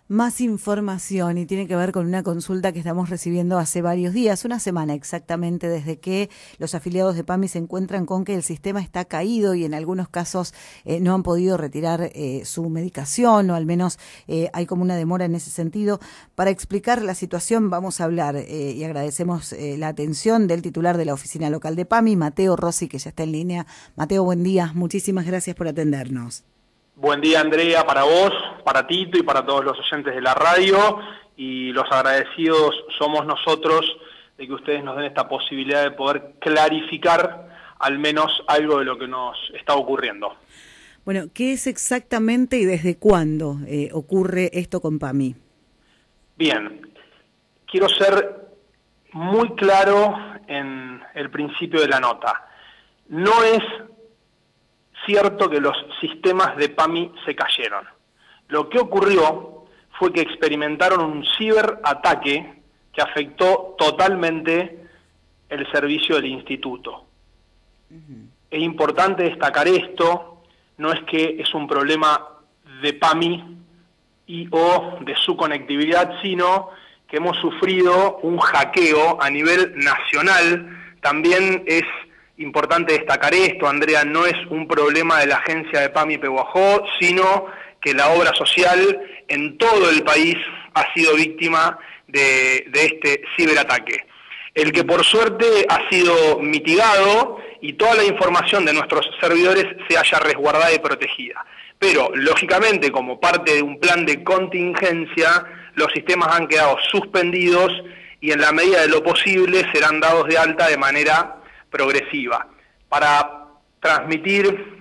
Más información y tiene que ver con una consulta que estamos recibiendo hace varios días, una semana exactamente, desde que los afiliados de PAMI se encuentran con que el sistema está caído y en algunos casos no han podido retirar su medicación, o al menos hay como una demora en ese sentido. Para explicar la situación vamos a hablar y agradecemos la atención del titular de la oficina local de PAMI, Mateo Rossi, que ya está en línea. Mateo, buen día, muchísimas gracias por atendernos. Buen día, Andrea, para vos, para Tito y para todos los oyentes de la radio, y los agradecidos somos nosotros de que ustedes nos den esta posibilidad de poder clarificar al menos algo de lo que nos está ocurriendo. Bueno, ¿qué es exactamente y desde cuándo ocurre esto con PAMI? Bien, quiero ser muy claro en el principio de la nota. No es cierto que los sistemas de PAMI se cayeron. Lo que ocurrió fue que experimentaron un ciberataque que afectó totalmente el servicio del instituto. Es importante destacar esto, no es que es un problema de PAMI y o de su conectividad, sino que hemos sufrido un hackeo a nivel nacional. También es importante destacar esto, Andrea, no es un problema de la agencia de PAMI Pehuajó, sino que la obra social en todo el país ha sido víctima de este ciberataque. El que por suerte ha sido mitigado y toda la información de nuestros servidores se haya resguardada y protegida. Pero, lógicamente, como parte de un plan de contingencia, los sistemas han quedado suspendidos y en la medida de lo posible serán dados de alta de manera progresiva. Para transmitir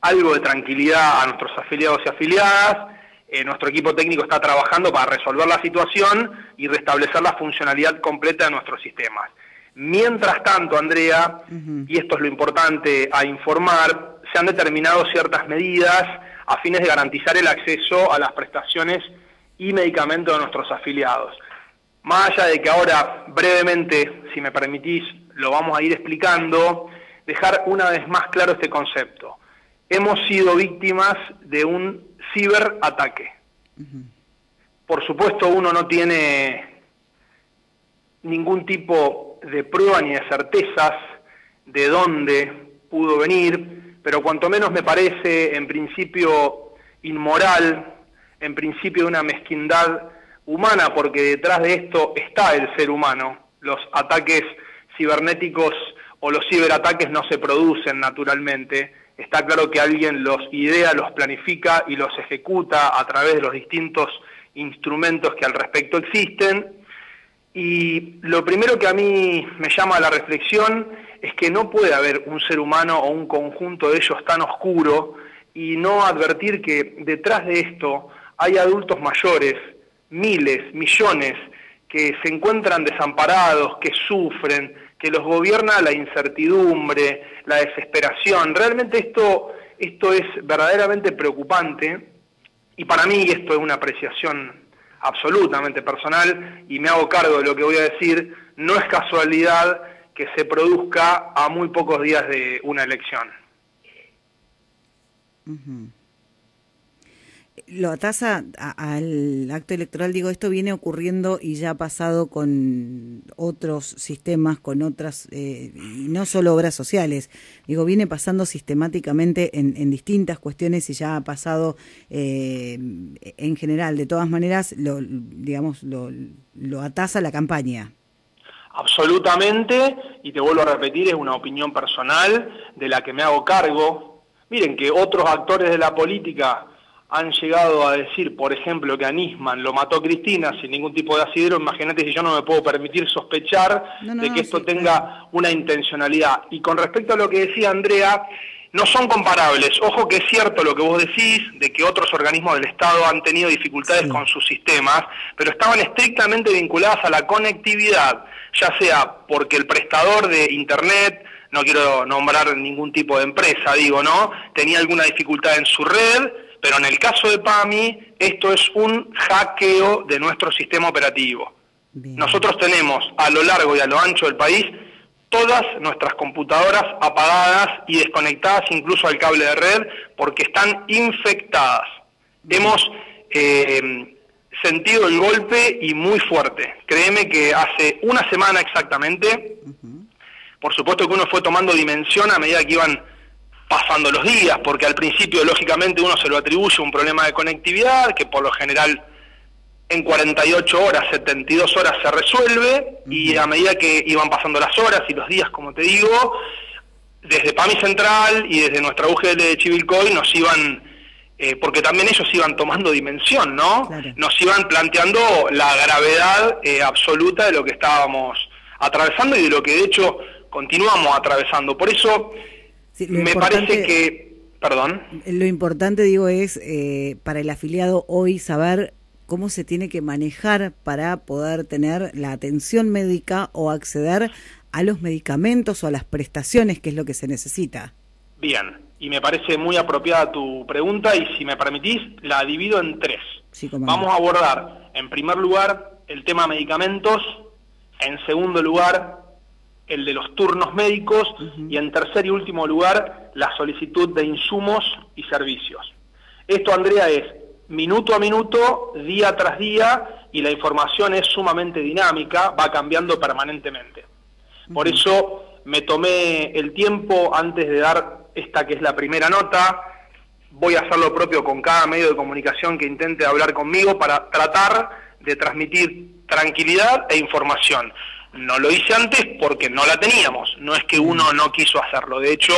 algo de tranquilidad a nuestros afiliados y afiliadas, nuestro equipo técnico está trabajando para resolver la situación y restablecer la funcionalidad completa de nuestros sistemas. Mientras tanto, Andrea, y esto es lo importante a informar, se han determinado ciertas medidas a fines de garantizar el acceso a las prestaciones y medicamentos de nuestros afiliados. Más allá de que ahora, brevemente, si me permitís, lo vamos a ir explicando, dejar una vez más claro este concepto. Hemos sido víctimas de un ciberataque. Por supuesto, uno no tiene ningún tipo de prueba ni de certezas de dónde pudo venir, pero cuanto menos me parece, en principio, inmoral, en principio una mezquindad humana, porque detrás de esto está el ser humano. Los ataques cibernéticos o los ciberataques no se producen naturalmente. Está claro que alguien los idea, los planifica y los ejecuta a través de los distintos instrumentos que al respecto existen. Y lo primero que a mí me llama a la reflexión es que no puede haber un ser humano o un conjunto de ellos tan oscuro y no advertir que detrás de esto hay adultos mayores, miles, millones, que se encuentran desamparados, que sufren, que los gobierna la incertidumbre, la desesperación. Realmente esto es verdaderamente preocupante, y para mí esto es una apreciación absolutamente personal, y me hago cargo de lo que voy a decir, no es casualidad que se produzca a muy pocos días de una elección. Lo atasa al acto electoral, digo, esto viene ocurriendo y ya ha pasado con otros sistemas, con otras, y no solo obras sociales, digo, viene pasando sistemáticamente en distintas cuestiones y ya ha pasado en general. De todas maneras, lo atasa la campaña. Absolutamente, y te vuelvo a repetir, es una opinión personal de la que me hago cargo. Miren que otros actores de la política han llegado a decir, por ejemplo, que a Nisman lo mató Cristina sin ningún tipo de asidero. Imagínate si yo no me puedo permitir sospechar de que esto tenga una intencionalidad. Y con respecto a lo que decía Andrea, no son comparables. Ojo que es cierto lo que vos decís, de que otros organismos del Estado han tenido dificultades con sus sistemas, pero estaban estrictamente vinculadas a la conectividad, ya sea porque el prestador de Internet, no quiero nombrar ningún tipo de empresa, digo, ¿no?, tenía alguna dificultad en su red. Pero en el caso de PAMI, esto es un hackeo de nuestro sistema operativo. Bien. Nosotros tenemos a lo largo y a lo ancho del país todas nuestras computadoras apagadas y desconectadas incluso al cable de red porque están infectadas. Bien. Hemos sentido el golpe y muy fuerte. Créeme que hace una semana exactamente, por supuesto que uno fue tomando dimensión a medida que iban pasando los días, porque al principio lógicamente uno se lo atribuye a un problema de conectividad, que por lo general en 48 horas, 72 horas se resuelve, y a medida que iban pasando las horas y los días, como te digo, desde PAMI Central y desde nuestra UGL de Chivilcoy nos iban, porque también ellos iban tomando dimensión, ¿no? Claro. Nos iban planteando la gravedad absoluta de lo que estábamos atravesando y de lo que de hecho continuamos atravesando. Por eso sí, me parece que, perdón. Lo importante, digo, es para el afiliado hoy saber cómo se tiene que manejar para poder tener la atención médica o acceder a los medicamentos o a las prestaciones, que es lo que se necesita. Bien, y me parece muy apropiada tu pregunta, y si me permitís, la divido en tres. Sí, cómo no. Vamos a abordar, en primer lugar, el tema medicamentos, en segundo lugar, el de los turnos médicos, y en tercer y último lugar, la solicitud de insumos y servicios. Esto, Andrea, es minuto a minuto, día tras día, y la información es sumamente dinámica, va cambiando permanentemente. Por eso me tomé el tiempo antes de dar esta que es la primera nota. Voy a hacer lo propio con cada medio de comunicación que intente hablar conmigo para tratar de transmitir tranquilidad e información. No lo hice antes porque no la teníamos, no es que uno no quiso hacerlo. De hecho,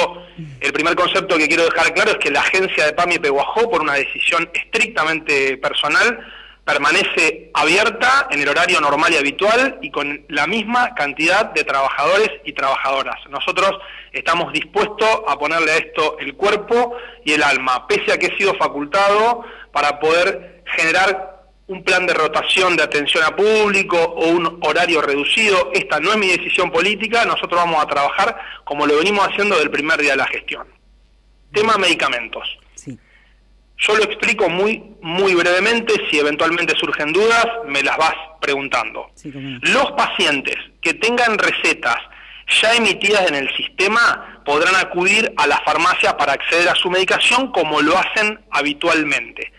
el primer concepto que quiero dejar claro es que la agencia de PAMI Pehuajó, por una decisión estrictamente personal, permanece abierta en el horario normal y habitual y con la misma cantidad de trabajadores y trabajadoras. Nosotros estamos dispuestos a ponerle a esto el cuerpo y el alma, pese a que he sido facultado para poder generar un plan de rotación de atención a público o un horario reducido. Esta no es mi decisión política, nosotros vamos a trabajar como lo venimos haciendo del primer día de la gestión. Tema medicamentos. Sí. Yo lo explico muy brevemente, si eventualmente surgen dudas, me las vas preguntando. Sí, los pacientes que tengan recetas ya emitidas en el sistema podrán acudir a la farmacia para acceder a su medicación como lo hacen habitualmente.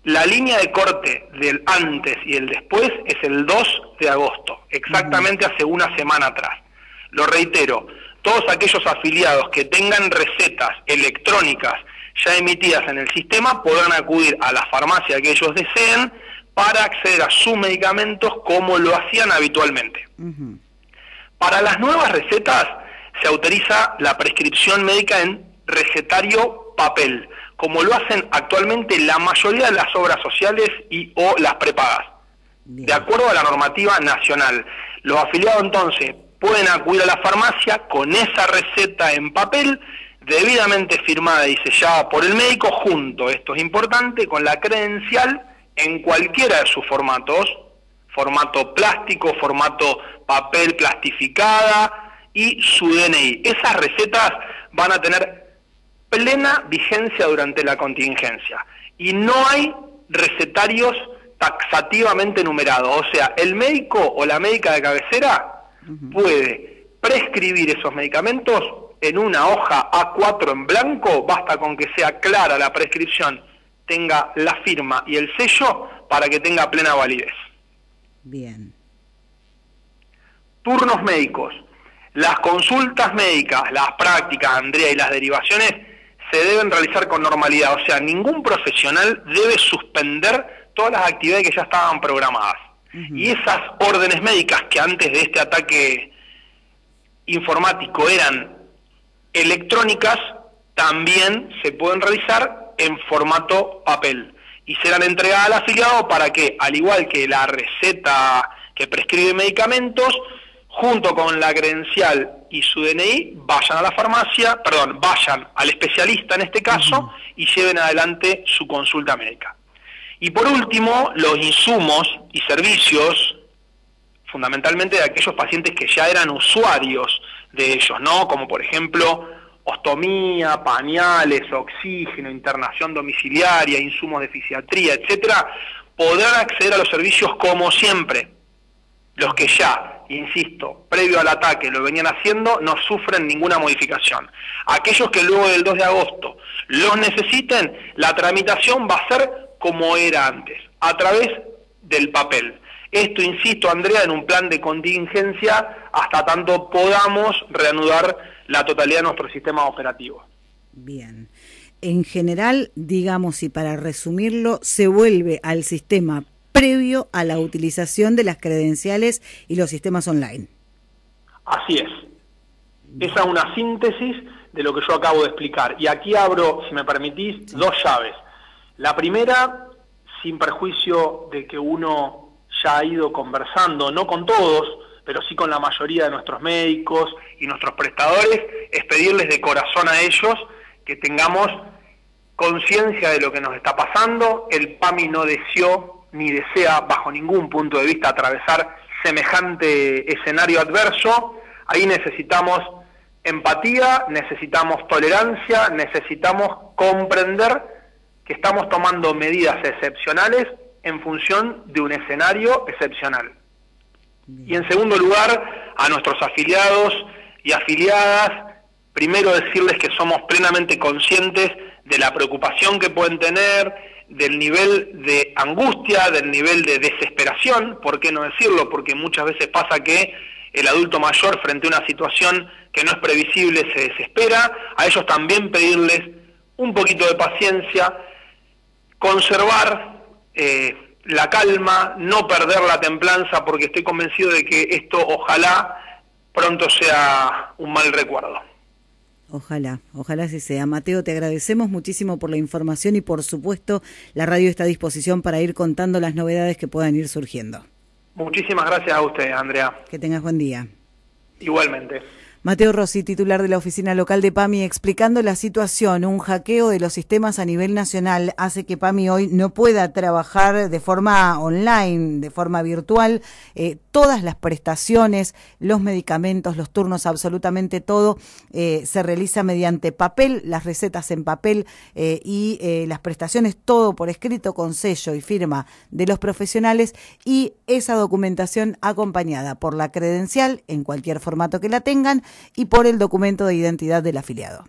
La línea de corte del antes y el después es el 2 de agosto, exactamente hace una semana atrás. Lo reitero, todos aquellos afiliados que tengan recetas electrónicas ya emitidas en el sistema podrán acudir a la farmacia que ellos deseen para acceder a sus medicamentos como lo hacían habitualmente. Para las nuevas recetas se autoriza la prescripción médica en recetario papel, como lo hacen actualmente la mayoría de las obras sociales y o las prepagas. Bien. De acuerdo a la normativa nacional, los afiliados entonces pueden acudir a la farmacia con esa receta en papel, debidamente firmada y sellada por el médico, junto, esto es importante, con la credencial en cualquiera de sus formatos, formato plástico, formato papel plastificada y su DNI. Esas recetas van a tener plena vigencia durante la contingencia y no hay recetarios taxativamente numerados, o sea, el médico o la médica de cabecera puede prescribir esos medicamentos en una hoja A4 en blanco, basta con que sea clara la prescripción, tenga la firma y el sello para que tenga plena validez. Bien. Turnos médicos. Las consultas médicas, las prácticas, Andrea, y las derivaciones se deben realizar con normalidad, o sea, ningún profesional debe suspender todas las actividades que ya estaban programadas. Y esas órdenes médicas que antes de este ataque informático eran electrónicas, también se pueden realizar en formato papel y serán entregadas al afiliado para que, al igual que la receta que prescribe medicamentos, junto con la credencial y su DNI, vayan a la farmacia, vayan al especialista en este caso, y lleven adelante su consulta médica. Y por último, los insumos y servicios, fundamentalmente de aquellos pacientes que ya eran usuarios de ellos, ¿no? Como por ejemplo, ostomía, pañales, oxígeno, internación domiciliaria, insumos de fisiatría, etcétera, podrán acceder a los servicios como siempre. Los que ya, insisto, previo al ataque lo venían haciendo, no sufren ninguna modificación. Aquellos que luego del 2 de agosto los necesiten, la tramitación va a ser como era antes, a través del papel. Esto, insisto, Andrea, en un plan de contingencia hasta tanto podamos reanudar la totalidad de nuestro sistema operativo. Bien. En general, digamos, y para resumirlo, se vuelve al sistema previo a la utilización de las credenciales y los sistemas online. Así es. Esa es una síntesis de lo que yo acabo de explicar. Y aquí abro, si me permitís, dos llaves. La primera, sin perjuicio de que uno ya ha ido conversando, no con todos, pero sí con la mayoría de nuestros médicos y nuestros prestadores, es pedirles de corazón a ellos que tengamos conciencia de lo que nos está pasando. El PAMI no deseó ni desea bajo ningún punto de vista atravesar semejante escenario adverso. Ahí necesitamos empatía, necesitamos tolerancia, necesitamos comprender que estamos tomando medidas excepcionales en función de un escenario excepcional. Y en segundo lugar, a nuestros afiliados y afiliadas, primero decirles que somos plenamente conscientes de la preocupación que pueden tener, del nivel de angustia, del nivel de desesperación. ¿Por qué no decirlo? Porque muchas veces pasa que el adulto mayor, frente a una situación que no es previsible, se desespera. A ellos también pedirles un poquito de paciencia, conservar la calma, no perder la templanza, porque estoy convencido de que esto ojalá pronto sea un mal recuerdo. Ojalá, ojalá así sea. Mateo, te agradecemos muchísimo por la información y por supuesto la radio está a disposición para ir contando las novedades que puedan ir surgiendo. Muchísimas gracias a usted, Andrea. Que tengas buen día. Igualmente. Mateo Rossi, titular de la oficina local de PAMI, explicando la situación. Un hackeo de los sistemas a nivel nacional hace que PAMI hoy no pueda trabajar de forma online, de forma virtual. Todas las prestaciones, los medicamentos, los turnos, absolutamente todo se realiza mediante papel, las recetas en papel y las prestaciones, todo por escrito con sello y firma de los profesionales y esa documentación acompañada por la credencial en cualquier formato que la tengan y por el documento de identidad del afiliado.